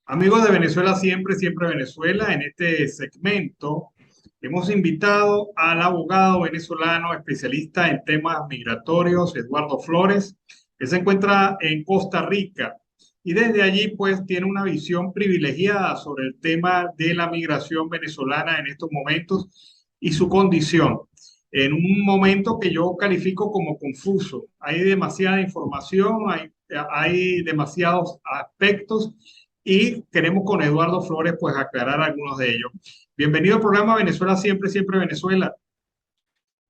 Amigos de Venezuela siempre, siempre Venezuela, en este segmento hemos invitado al abogado venezolano especialista en temas migratorios, Eduardo Flores, que se encuentra en Costa Rica y desde allí pues tiene una visión privilegiada sobre el tema de la migración venezolana en estos momentos y su condición. En un momento que yo califico como confuso, hay demasiada información, hay demasiados aspectos y queremos con Eduardo Flores pues aclarar algunos de ellos. Bienvenido al programa Venezuela siempre, siempre Venezuela.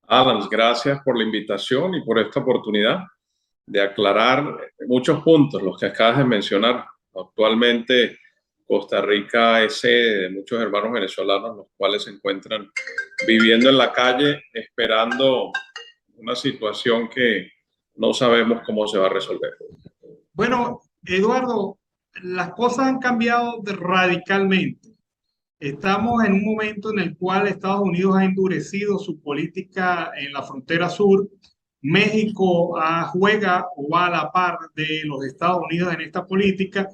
Adams, gracias por la invitación y por esta oportunidad de aclarar muchos puntos, los que acabas de mencionar. Actualmente, Costa Rica es sede de muchos hermanos venezolanos, los cuales se encuentran viviendo en la calle esperando una situación que no sabemos cómo se va a resolver. Bueno, Eduardo, las cosas han cambiado radicalmente. Estamos en un momento en el cual Estados Unidos ha endurecido su política en la frontera sur. México juega o va a la par de los Estados Unidos en esta política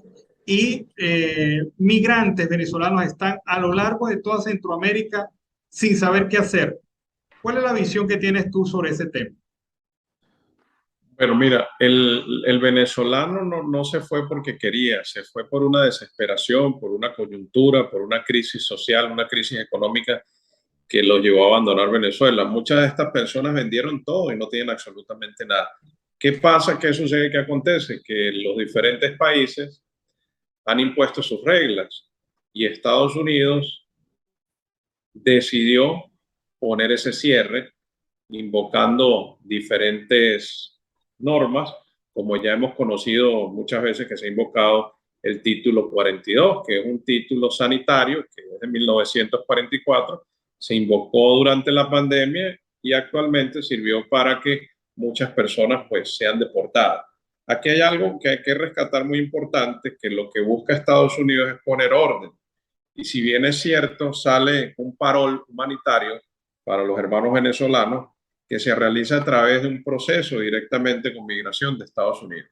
y migrantes venezolanos están a lo largo de toda Centroamérica sin saber qué hacer. ¿Cuál es la visión que tienes tú sobre ese tema? Pero mira, el venezolano no se fue porque quería, se fue por una desesperación, por una coyuntura, por una crisis social, una crisis económica que los llevó a abandonar Venezuela. Muchas de estas personas vendieron todo y no tienen absolutamente nada. ¿Qué pasa? ¿Qué sucede? ¿Qué acontece? Que los diferentes países han impuesto sus reglas y Estados Unidos decidió poner ese cierre invocando diferentes normas, como ya hemos conocido muchas veces que se ha invocado el título 42, que es un título sanitario que desde 1944 se invocó durante la pandemia y actualmente sirvió para que muchas personas pues sean deportadas. Aquí hay algo que hay que rescatar muy importante, que lo que busca Estados Unidos es poner orden. Y si bien es cierto, sale un parol humanitario para los hermanos venezolanos que se realiza a través de un proceso directamente con migración de Estados Unidos,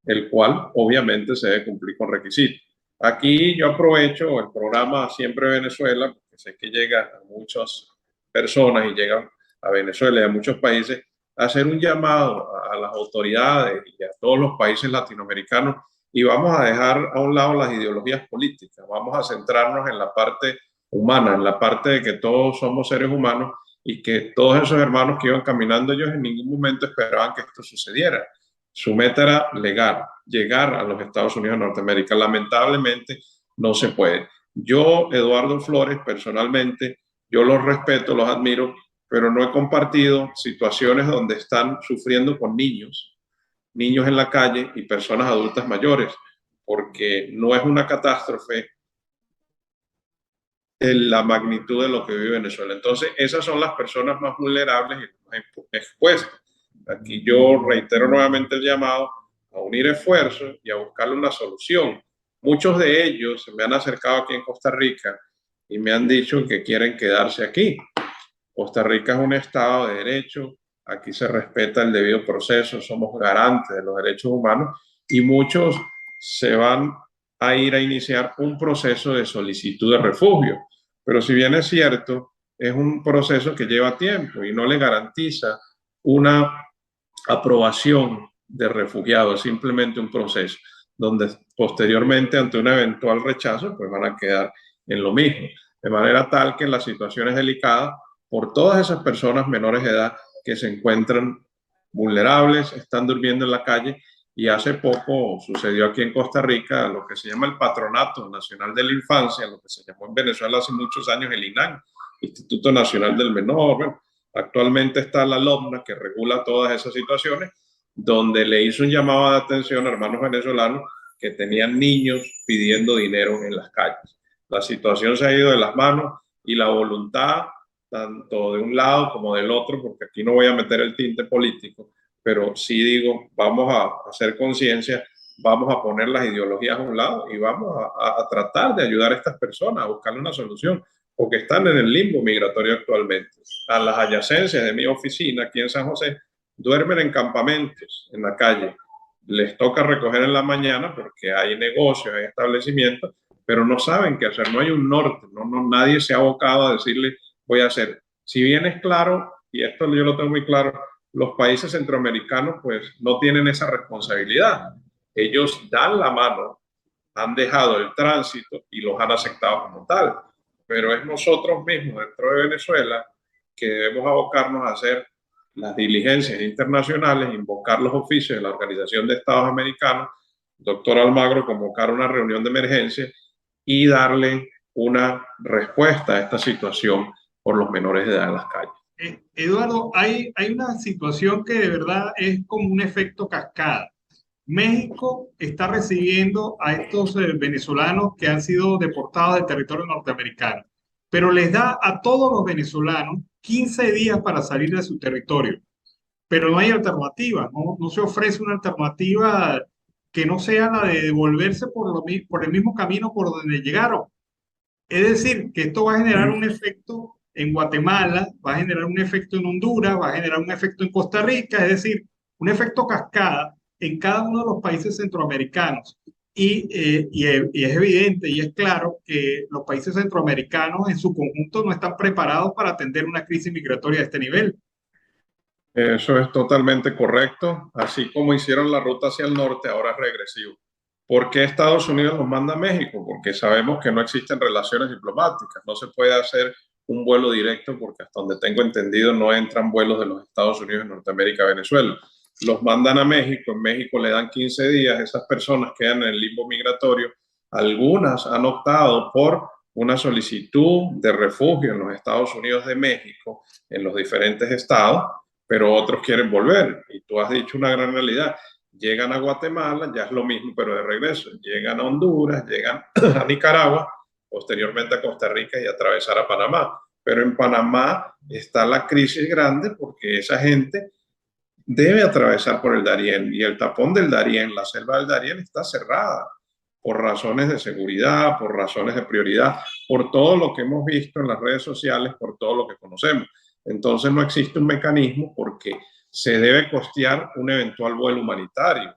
el cual obviamente se debe cumplir con requisitos. Aquí yo aprovecho el programa Siempre Venezuela, porque sé que llega a muchas personas y llega a Venezuela y a muchos países, a hacer un llamado a las autoridades y a todos los países latinoamericanos y vamos a dejar a un lado las ideologías políticas, vamos a centrarnos en la parte humana, en la parte de que todos somos seres humanos y que todos esos hermanos que iban caminando, ellos en ningún momento esperaban que esto sucediera. Su meta era llegar a los Estados Unidos de Norteamérica. Lamentablemente no se puede. Yo, Eduardo Flores, personalmente, yo los respeto, los admiro, pero no he compartido situaciones donde están sufriendo con niños en la calle y personas adultas mayores, porque no es una catástrofe en la magnitud de lo que vive Venezuela. Entonces, esas son las personas más vulnerables y más expuestas. Aquí yo reitero nuevamente el llamado a unir esfuerzos y a buscarle una solución. Muchos de ellos se me han acercado aquí en Costa Rica y me han dicho que quieren quedarse aquí. Costa Rica es un estado de derecho, aquí se respeta el debido proceso, somos garantes de los derechos humanos y muchos se van a ir a iniciar un proceso de solicitud de refugio. Pero si bien es cierto, es un proceso que lleva tiempo y no le garantiza una aprobación de refugiados, es simplemente un proceso donde posteriormente ante un eventual rechazo pues van a quedar en lo mismo. De manera tal que la situación es delicada por todas esas personas menores de edad que se encuentran vulnerables, están durmiendo en la calle y hace poco sucedió aquí en Costa Rica lo que se llama el Patronato Nacional de la Infancia, lo que se llamó en Venezuela hace muchos años el INAN, Instituto Nacional del Menor. Bueno, actualmente está la LOMNA que regula todas esas situaciones, donde le hizo un llamado de atención a hermanos venezolanos que tenían niños pidiendo dinero en las calles. La situación se ha ido de las manos y la voluntad tanto de un lado como del otro, porque aquí no voy a meter el tinte político, pero sí digo, vamos a hacer conciencia, vamos a poner las ideologías a un lado y vamos a tratar de ayudar a estas personas a buscarle una solución, porque están en el limbo migratorio actualmente. A las adyacencias de mi oficina aquí en San José, duermen en campamentos en la calle. Les toca recoger en la mañana porque hay negocios, hay establecimientos, pero no saben qué hacer, no hay un norte, nadie se ha abocado a decirle, voy a hacer. Si bien es claro, y esto yo lo tengo muy claro, los países centroamericanos pues no tienen esa responsabilidad. Ellos dan la mano, han dejado el tránsito y los han aceptado como tal. Pero es nosotros mismos dentro de Venezuela que debemos abocarnos a hacer las diligencias internacionales, invocar los oficios de la Organización de Estados Americanos, doctor Almagro, convocar una reunión de emergencia y darle una respuesta a esta situación por los menores de edad en las calles. Eduardo, hay una situación que de verdad es como un efecto cascada. México está recibiendo a estos venezolanos que han sido deportados del territorio norteamericano, pero les da a todos los venezolanos 15 días para salir de su territorio, pero no hay alternativa, no se ofrece una alternativa que no sea la de devolverse por el mismo camino por donde llegaron. Es decir, que esto va a generar un efecto en Guatemala, va a generar un efecto en Honduras, va a generar un efecto en Costa Rica, es decir, un efecto cascada en cada uno de los países centroamericanos. Y es evidente y es claro que los países centroamericanos en su conjunto no están preparados para atender una crisis migratoria de este nivel. Eso es totalmente correcto. Así como hicieron la ruta hacia el norte, ahora es regresivo. ¿Por qué Estados Unidos los manda a México? Porque sabemos que no existen relaciones diplomáticas. No se puede hacer un vuelo directo porque hasta donde tengo entendido no entran vuelos de los Estados Unidos en Norteamérica a Venezuela. Los mandan a México, en México le dan 15 días, esas personas quedan en el limbo migratorio. Algunas han optado por una solicitud de refugio en los Estados Unidos de México, en los diferentes estados, pero otros quieren volver. Y tú has dicho una gran realidad. Llegan a Guatemala, ya es lo mismo, pero de regreso. Llegan a Honduras, llegan a Nicaragua, posteriormente a Costa Rica y atravesar a Panamá. Pero en Panamá está la crisis grande porque esa gente debe atravesar por el Darién y el tapón del Darién, la selva del Darién está cerrada por razones de seguridad, por razones de prioridad, por todo lo que hemos visto en las redes sociales, por todo lo que conocemos. Entonces no existe un mecanismo porque se debe costear un eventual vuelo humanitario.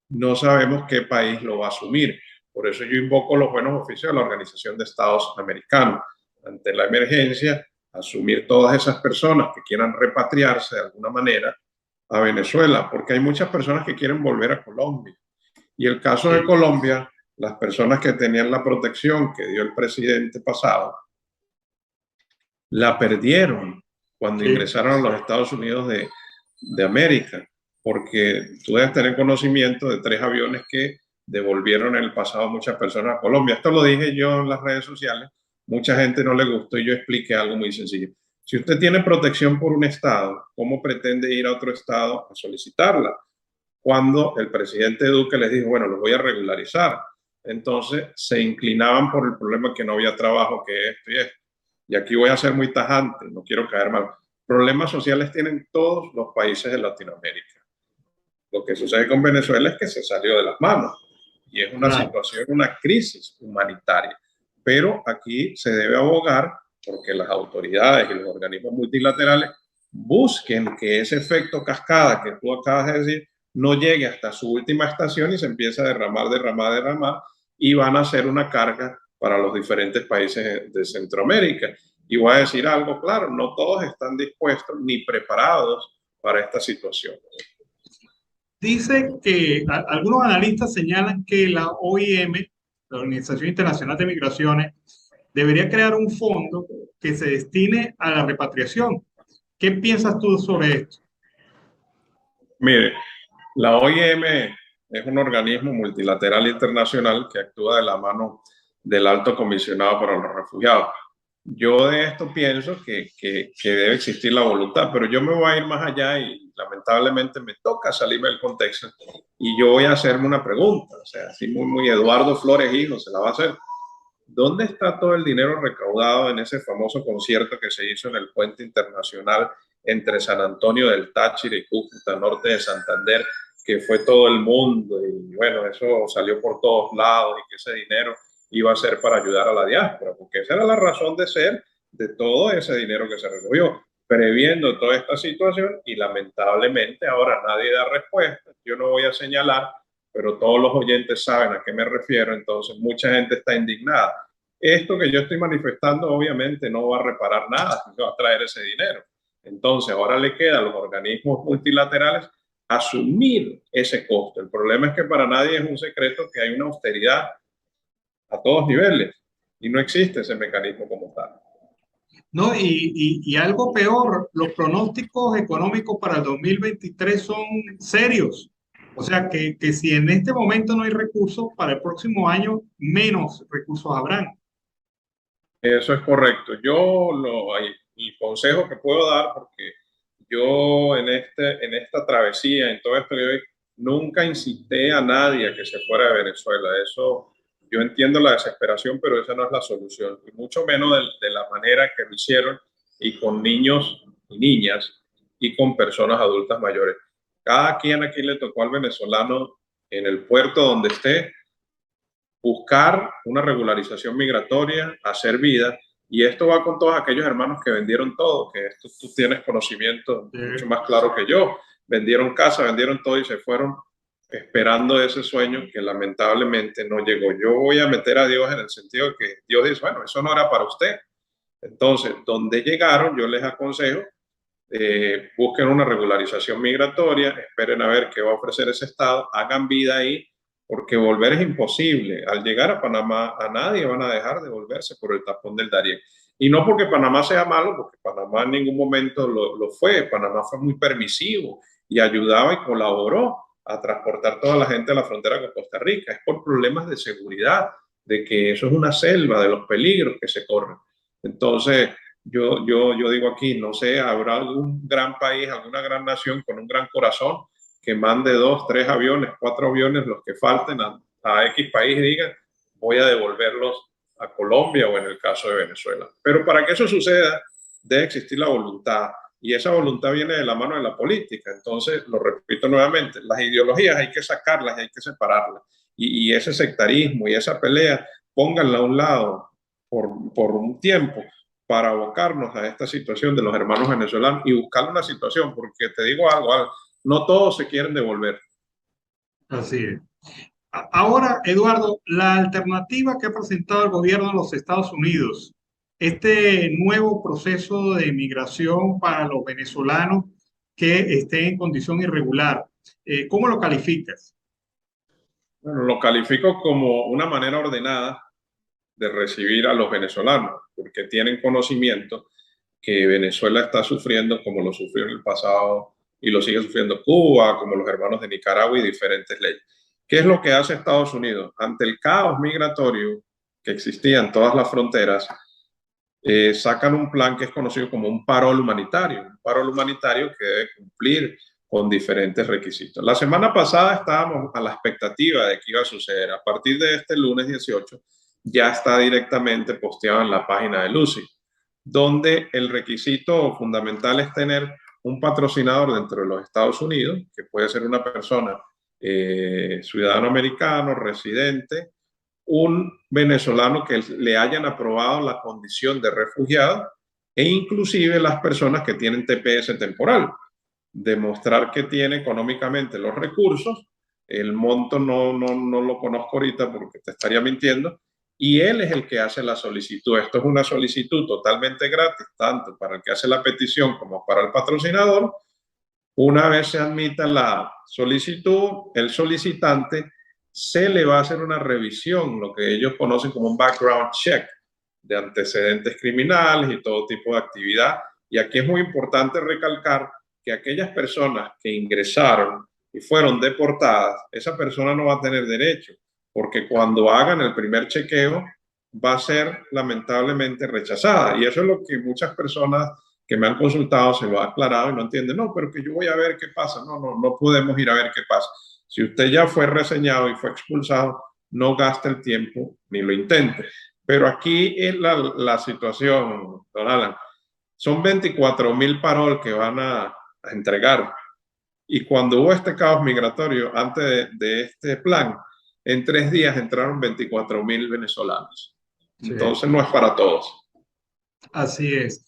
No sabemos qué país lo va a asumir. Por eso yo invoco los buenos oficios de la Organización de Estados Americanos. Ante la emergencia, asumir todas esas personas que quieran repatriarse de alguna manera a Venezuela, porque hay muchas personas que quieren volver a Colombia. Y el caso de Colombia, las personas que tenían la protección que dio el presidente pasado, la perdieron cuando ingresaron a los Estados Unidos de América, porque tú debes tener conocimiento de 3 aviones que devolvieron en el pasado muchas personas a Colombia. Esto lo dije yo en las redes sociales, mucha gente no le gustó y yo expliqué algo muy sencillo. Si usted tiene protección por un estado, ¿cómo pretende ir a otro estado a solicitarla? Cuando el presidente Duque les dijo, bueno, los voy a regularizar. Entonces se inclinaban por el problema que no había trabajo, que esto y esto. Y aquí voy a ser muy tajante, no quiero caer mal. Problemas sociales tienen todos los países de Latinoamérica. Lo que sucede con Venezuela es que se salió de las manos y es una situación, una crisis humanitaria. Pero aquí se debe abogar porque las autoridades y los organismos multilaterales busquen que ese efecto cascada que tú acabas de decir no llegue hasta su última estación y se empiece a derramar y van a ser una carga para los diferentes países de Centroamérica. Y voy a decir algo claro, no todos están dispuestos ni preparados para esta situación. Dice que algunos analistas señalan que la OIM, la Organización Internacional de Migraciones, debería crear un fondo que se destine a la repatriación. ¿Qué piensas tú sobre esto? Mire, la OIM es un organismo multilateral internacional que actúa de la mano del Alto Comisionado para los Refugiados. Yo de esto pienso que debe existir la voluntad, pero yo me voy a ir más allá y lamentablemente me toca salirme del contexto y yo voy a hacerme una pregunta, o sea, así muy Eduardo Flores hijo se la va a hacer. ¿Dónde está todo el dinero recaudado en ese famoso concierto que se hizo en el puente internacional entre San Antonio del Táchira y Cúcuta, norte de Santander, que fue todo el mundo y bueno, eso salió por todos lados y que ese dinero iba a ser para ayudar a la diáspora? Porque esa era la razón de ser de todo ese dinero que se recogió, previendo toda esta situación y lamentablemente ahora nadie da respuesta. Yo no voy a señalar pero todos los oyentes saben a qué me refiero, entonces mucha gente está indignada. Esto que yo estoy manifestando obviamente no va a reparar nada, no va a traer ese dinero. Entonces ahora le queda a los organismos multilaterales asumir ese costo. El problema es que para nadie es un secreto que hay una austeridad a todos niveles y no existe ese mecanismo como tal. No, y algo peor, los pronósticos económicos para el 2023 son serios. O sea que si en este momento no hay recursos, para el próximo año menos recursos habrán. Eso es correcto. El consejo que puedo dar, porque yo en esta travesía, en todo esto que hoy, nunca incité a nadie a que se fuera de Venezuela. Eso, yo entiendo la desesperación, pero esa no es la solución. Y mucho menos de la manera que lo hicieron y con niños y niñas y con personas adultas mayores. Cada quien aquí le tocó al venezolano en el puerto donde esté buscar una regularización migratoria, hacer vida, y esto va con todos aquellos hermanos que vendieron todo, que esto tú tienes conocimiento mucho más claro que yo, vendieron casa, vendieron todo y se fueron esperando ese sueño que lamentablemente no llegó. Yo voy a meter a Dios en el sentido de que Dios dice, bueno, eso no era para usted. Entonces, donde llegaron, yo les aconsejo, busquen una regularización migratoria, esperen a ver qué va a ofrecer ese Estado, hagan vida ahí, porque volver es imposible. Al llegar a Panamá, a nadie van a dejar de volverse por el tapón del Darién. Y no porque Panamá sea malo, porque Panamá en ningún momento lo fue. Panamá fue muy permisivo y ayudaba y colaboró a transportar toda la gente a la frontera con Costa Rica. Es por problemas de seguridad, de que eso es una selva, de los peligros que se corren. Entonces, yo digo aquí, no sé, habrá algún gran país, alguna gran nación con un gran corazón que mande 2, 3 aviones, 4 aviones, los que falten a X país y digan, voy a devolverlos a Colombia o en el caso de Venezuela. Pero para que eso suceda, debe existir la voluntad y esa voluntad viene de la mano de la política. Entonces, lo repito nuevamente, las ideologías hay que sacarlas y hay que separarlas. Y ese sectarismo y esa pelea, pónganla a un lado por un tiempo para abocarnos a esta situación de los hermanos venezolanos y buscar una situación, porque te digo algo, no todos se quieren devolver. Así es. Ahora, Eduardo, la alternativa que ha presentado el gobierno de los Estados Unidos, este nuevo proceso de migración para los venezolanos que estén en condición irregular, ¿cómo lo calificas? Bueno, lo califico como una manera ordenada de recibir a los venezolanos, porque tienen conocimiento que Venezuela está sufriendo como lo sufrió en el pasado y lo sigue sufriendo Cuba, como los hermanos de Nicaragua y diferentes leyes. ¿Qué es lo que hace Estados Unidos? Ante el caos migratorio que existía en todas las fronteras, sacan un plan que es conocido como un parol humanitario que debe cumplir con diferentes requisitos. La semana pasada estábamos a la expectativa de qué iba a suceder. A partir de este lunes 18 ya está directamente posteado en la página de Lucy, donde el requisito fundamental es tener un patrocinador dentro de los Estados Unidos, que puede ser una persona ciudadano americano, residente, un venezolano que le hayan aprobado la condición de refugiado e inclusive las personas que tienen TPS temporal. Demostrar que tiene económicamente los recursos, el monto no lo conozco ahorita porque te estaría mintiendo, y él es el que hace la solicitud. Esto es una solicitud totalmente gratis, tanto para el que hace la petición como para el patrocinador. Una vez se admita la solicitud, el solicitante se le va a hacer una revisión, lo que ellos conocen como un background check de antecedentes criminales y todo tipo de actividad. Y aquí es muy importante recalcar que aquellas personas que ingresaron y fueron deportadas, esa persona no va a tener derecho, porque cuando hagan el primer chequeo va a ser lamentablemente rechazada. Y eso es lo que muchas personas que me han consultado se lo ha aclarado y no entienden. No, pero que yo voy a ver qué pasa. No podemos ir a ver qué pasa. Si usted ya fue reseñado y fue expulsado, no gaste el tiempo ni lo intente. Pero aquí es la situación, don Alan. Son 24,000 parol que van a entregar. Y cuando hubo este caos migratorio, antes de este plan, en 3 días entraron 24,000 venezolanos. Sí. Entonces no es para todos. Así es.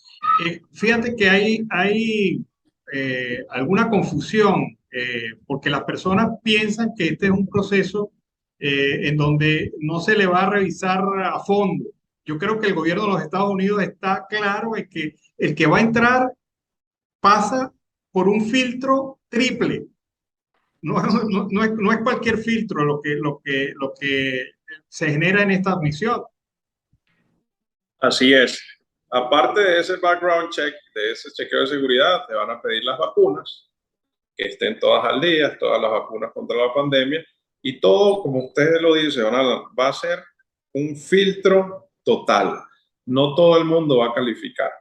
Fíjate que hay alguna confusión porque las personas piensan que este es un proceso en donde no se le va a revisar a fondo. Yo creo que el gobierno de los Estados Unidos está claro en que el que va a entrar pasa por un filtro triple. No es cualquier filtro lo que se genera en esta admisión. Así es. Aparte de ese background check, de ese chequeo de seguridad, te van a pedir las vacunas, que estén todas al día, todas las vacunas contra la pandemia, y todo, como ustedes lo dicen, va a ser un filtro total. No todo el mundo va a calificar.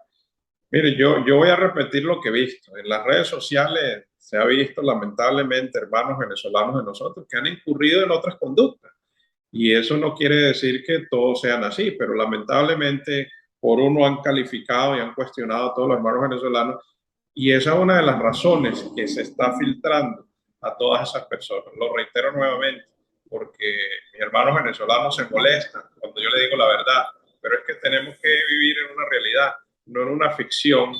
Mire, yo voy a repetir lo que he visto. En las redes sociales se ha visto, lamentablemente, hermanos venezolanos de nosotros que han incurrido en otras conductas. Y eso no quiere decir que todos sean así, pero lamentablemente por uno han calificado y han cuestionado a todos los hermanos venezolanos. Y esa es una de las razones que se está filtrando a todas esas personas. Lo reitero nuevamente, porque mis hermanos venezolanos se molestan cuando yo le digo la verdad, pero es que tenemos que vivir en una realidad, no en una ficción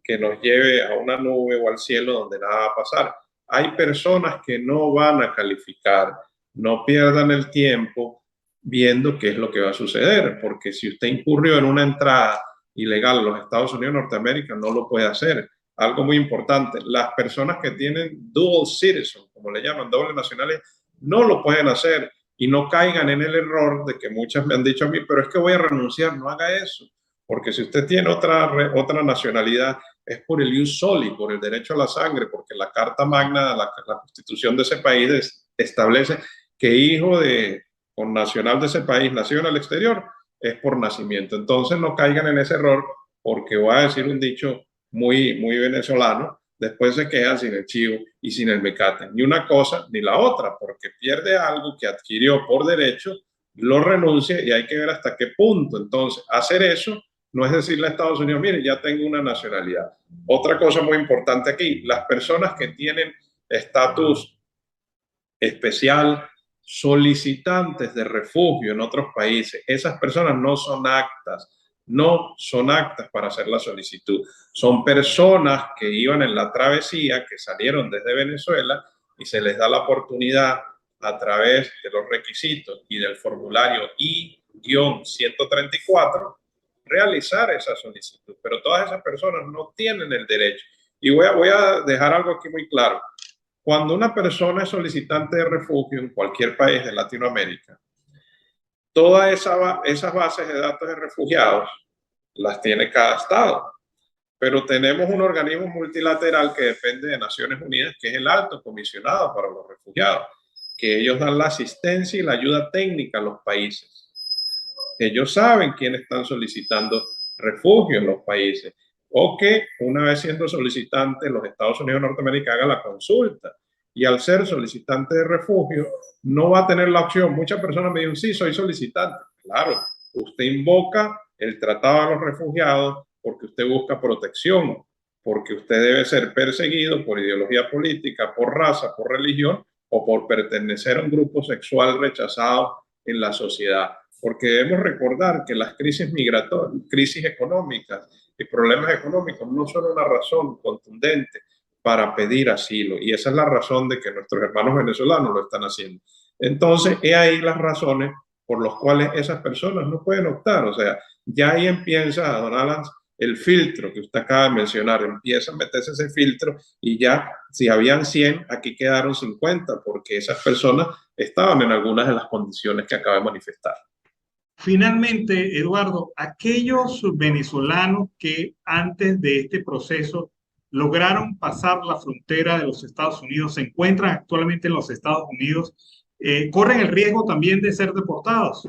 que nos lleve a una nube o al cielo donde nada va a pasar. Hay personas que no van a calificar, no pierdan el tiempo viendo qué es lo que va a suceder, porque si usted incurrió en una entrada ilegal a los Estados Unidos de Norteamérica, no lo puede hacer. Algo muy importante, las personas que tienen dual citizen, como le llaman, doble nacionalidad, no lo pueden hacer y no caigan en el error de que muchas me han dicho a mí, pero es que voy a renunciar, no haga eso, porque si usted tiene otra nacionalidad, es por el ius soli, por el derecho a la sangre, porque la Carta Magna, la Constitución de ese país establece que hijo de con nacional de ese país nacido en el exterior es por nacimiento. Entonces no caigan en ese error, porque voy a decir un dicho muy venezolano, después se quedan sin el chivo y sin el mecate. Ni una cosa ni la otra, porque pierde algo que adquirió por derecho, lo renuncia y hay que ver hasta qué punto. Entonces, hacer eso no es decirle a Estados Unidos, mire, ya tengo una nacionalidad. Otra cosa muy importante aquí, las personas que tienen estatus especial, solicitantes de refugio en otros países, esas personas no son aptas para hacer la solicitud. Son personas que iban en la travesía, que salieron desde Venezuela y se les da la oportunidad a través de los requisitos y del formulario I-134 realizar esa solicitud. Pero todas esas personas no tienen el derecho. Y voy a dejar algo aquí muy claro. Cuando una persona es solicitante de refugio en cualquier país de Latinoamérica, todas esas bases de datos de refugiados las tiene cada estado. Pero tenemos un organismo multilateral que depende de Naciones Unidas, que es el Alto Comisionado para los Refugiados, que ellos dan la asistencia y la ayuda técnica a los países. Ellos saben quiénes están solicitando refugio en los países, o que una vez siendo solicitante los Estados Unidos de Norteamérica haga la consulta, y al ser solicitante de refugio no va a tener la opción. Muchas personas me dicen, sí, soy solicitante. Claro, usted invoca el Tratado de los Refugiados porque usted busca protección, porque usted debe ser perseguido por ideología política, por raza, por religión o por pertenecer a un grupo sexual rechazado en la sociedad. Porque debemos recordar que las crisis migratorias, crisis económicas y problemas económicos no son una razón contundente para pedir asilo, y esa es la razón de que nuestros hermanos venezolanos lo están haciendo. Entonces, he ahí las razones por las cuales esas personas no pueden optar. O sea, ya ahí empieza, don Alan, el filtro que usted acaba de mencionar, empieza a meterse ese filtro y ya, si habían 100, aquí quedaron 50, porque esas personas estaban en algunas de las condiciones que acaba de manifestar. Finalmente, Eduardo, aquellos venezolanos que antes de este proceso lograron pasar la frontera de los Estados Unidos, se encuentran actualmente en los Estados Unidos, corren el riesgo también de ser deportados.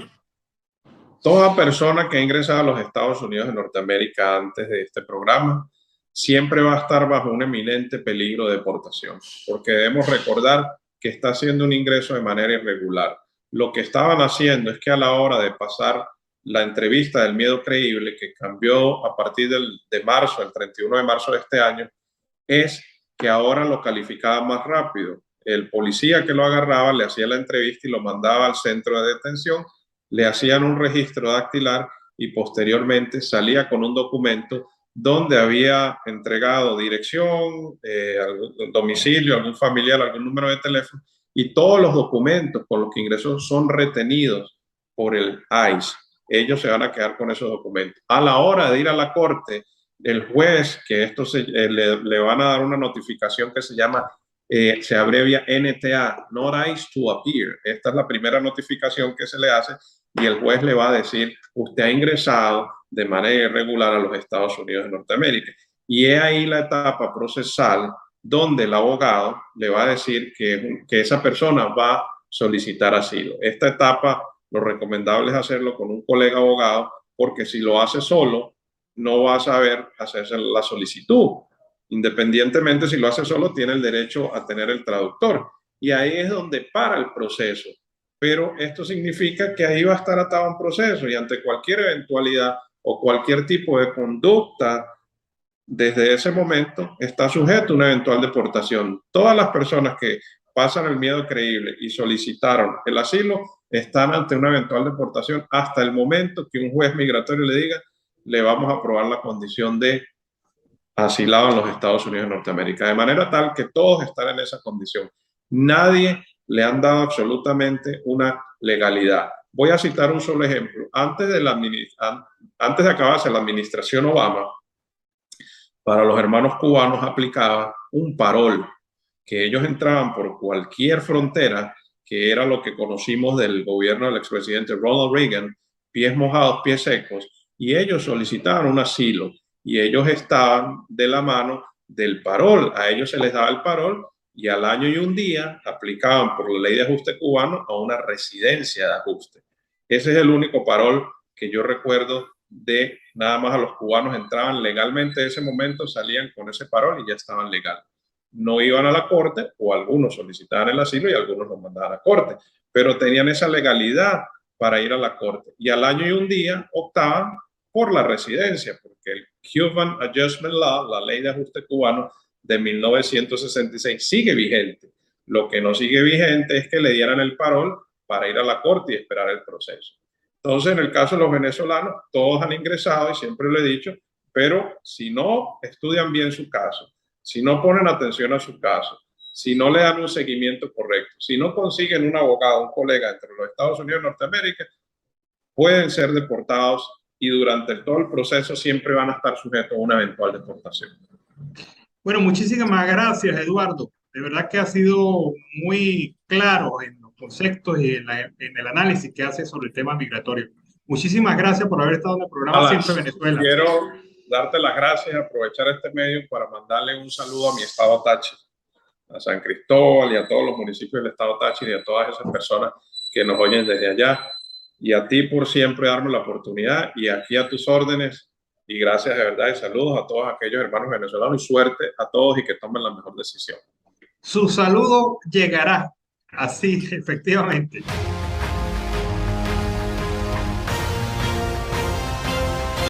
Toda persona que ha ingresado a los Estados Unidos de Norteamérica antes de este programa siempre va a estar bajo un eminente peligro de deportación, porque debemos recordar que está haciendo un ingreso de manera irregular. Lo que estaban haciendo es que a la hora de pasar la entrevista del miedo creíble, que cambió a partir de marzo, el 31 de marzo de este año, es que ahora lo calificaba más rápido. El policía que lo agarraba le hacía la entrevista y lo mandaba al centro de detención, le hacían un registro dactilar y posteriormente salía con un documento donde había entregado dirección, algún domicilio, algún familiar, algún número de teléfono, y todos los documentos con los que ingresó son retenidos por el ICE. Ellos se van a quedar con esos documentos. A la hora de ir a la corte, el juez, que esto le van a dar una notificación que se llama, se abrevia NTA, Notice to Appear. Esta es la primera notificación que se le hace y el juez le va a decir, usted ha ingresado de manera irregular a los Estados Unidos de Norteamérica. Y es ahí la etapa procesal donde el abogado le va a decir que esa persona va a solicitar asilo. Esta etapa, lo recomendable es hacerlo con un colega abogado, porque si lo hace solo, no va a saber hacerse la solicitud. Independientemente si lo hace solo, tiene el derecho a tener el traductor. Y ahí es donde para el proceso. Pero esto significa que ahí va a estar atado a un proceso y ante cualquier eventualidad o cualquier tipo de conducta, desde ese momento está sujeto a una eventual deportación. Todas las personas que pasan el miedo creíble y solicitaron el asilo están ante una eventual deportación hasta el momento que un juez migratorio le diga, le vamos a aprobar la condición de asilado en los Estados Unidos de Norteamérica, de manera tal que todos están en esa condición. Nadie le han dado absolutamente una legalidad. Voy a citar un solo ejemplo. Antes de acabarse la administración Obama, para los hermanos cubanos aplicaba un parol, que ellos entraban por cualquier frontera, que era lo que conocimos del gobierno del expresidente Ronald Reagan, pies mojados, pies secos, y ellos solicitaban un asilo, y ellos estaban de la mano del parol. A ellos se les daba el parol, y al año y un día aplicaban por la ley de ajuste cubano a una residencia de ajuste. Ese es el único parol que yo recuerdo de nada más a los cubanos entraban legalmente en ese momento, salían con ese parol y ya estaban legales. No iban a la corte o algunos solicitaban el asilo y algunos los mandaban a la corte, pero tenían esa legalidad para ir a la corte y al año y un día optaban por la residencia, porque el Cuban Adjustment Law, la ley de ajuste cubano de 1966, sigue vigente. Lo que no sigue vigente es que le dieran el parol para ir a la corte y esperar el proceso. Entonces, en el caso de los venezolanos, todos han ingresado y siempre lo he dicho, pero si no estudian bien su caso, si no ponen atención a su caso, si no le dan un seguimiento correcto, si no consiguen un abogado, un colega entre los Estados Unidos y Norteamérica, pueden ser deportados y durante todo el proceso siempre van a estar sujetos a una eventual deportación. Bueno, muchísimas gracias, Eduardo. De verdad que ha sido muy claro en los conceptos y en el análisis que hace sobre el tema migratorio. Muchísimas gracias por haber estado en el programa Siempre Venezuela. Quiero darte las gracias, aprovechar este medio para mandarle un saludo a mi estado Táchira, a San Cristóbal y a todos los municipios del estado Táchira y a todas esas personas que nos oyen desde allá. Y a ti por siempre darme la oportunidad y aquí a tus órdenes. Y gracias de verdad y saludos a todos aquellos hermanos venezolanos y suerte a todos y que tomen la mejor decisión. Su saludo llegará, así efectivamente.